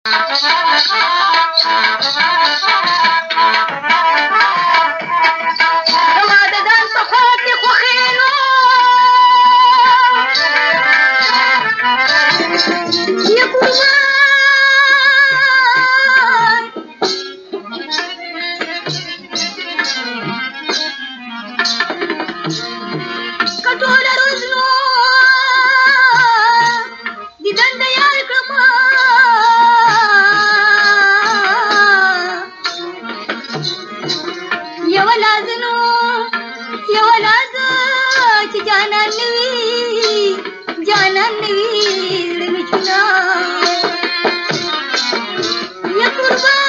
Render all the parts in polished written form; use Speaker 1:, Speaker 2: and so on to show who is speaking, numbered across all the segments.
Speaker 1: زما د ځان په خوا کې خوښېنو یا قربان که ټوله روز نو دیدن د یار کړمه یوه لاز نو یوه لاز چې جانان نه وي جانان نه وي زړه مې چونه یا قربان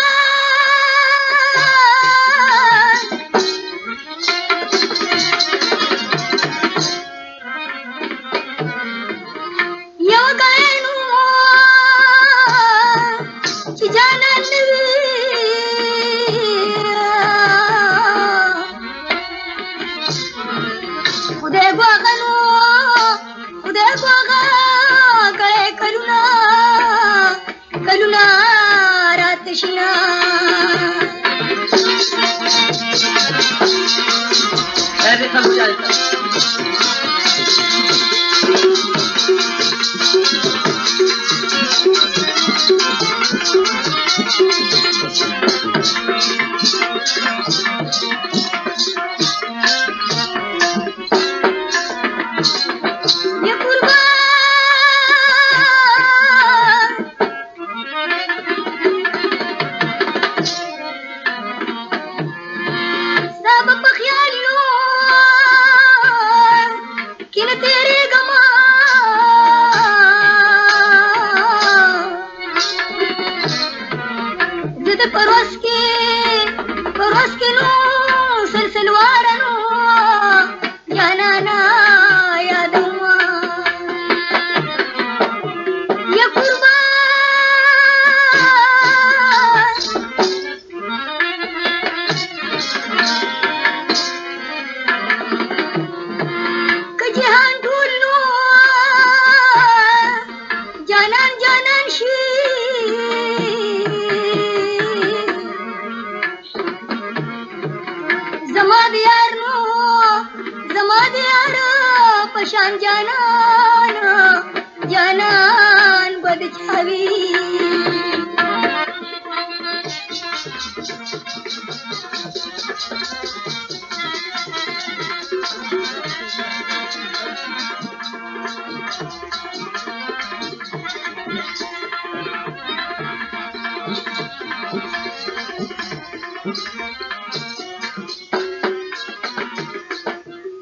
Speaker 1: یوه ګړی نو چې جانان نه وي خدای ګواښه نو خدای ګواښه کړی کلونه کلونه راته شینه یا قربان ستا به په خیال نو کې نه تېرېږمه زه د پروس کې نو سلسلواره نو جانانا یادومه یا قربان که جهان ټول نو جانان جانان شي زما د یار نو زما د یار په شان جانان جانان به د چا وي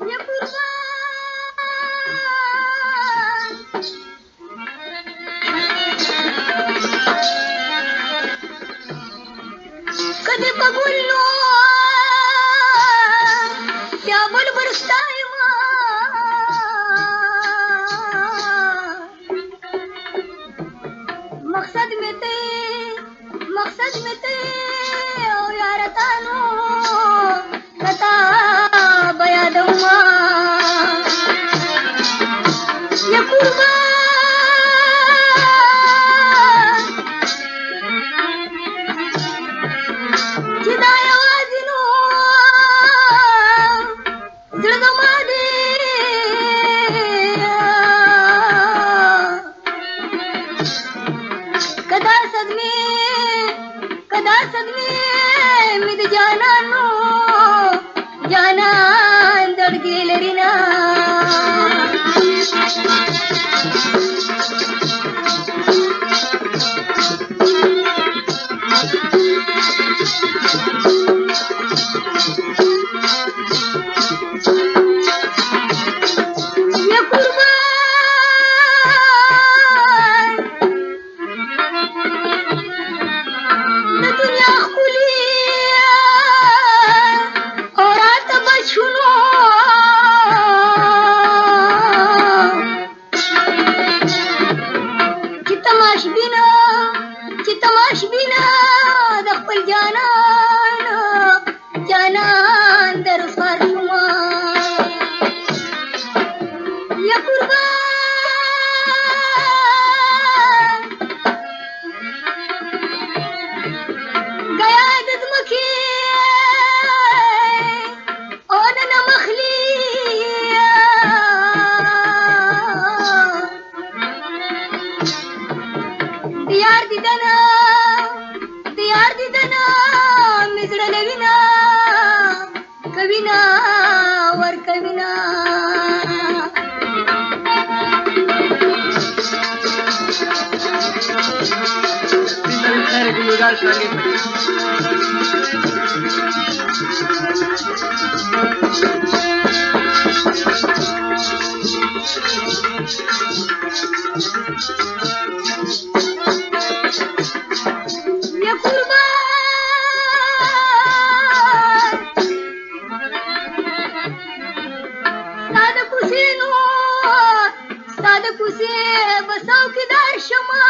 Speaker 1: یا قربان که دې په ګل نو یا بلبل ستایمه مقصد مې ته او یاره تا نو کتا به یادومه یا قربان چې دا یوازې نو زړه زما دی که دا صدمې مې د جانانو جانان زړګي لري نه یا قربان د دنیا ښکلي او راته بچونو दियार दिदना मिसळले विना कविना वर कविना बसौकीदार शमा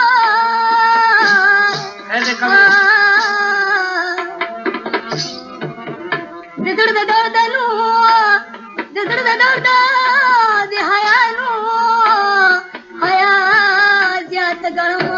Speaker 1: ददडददडदनु ददडददडदा दे हयानु हया ज्यात गळम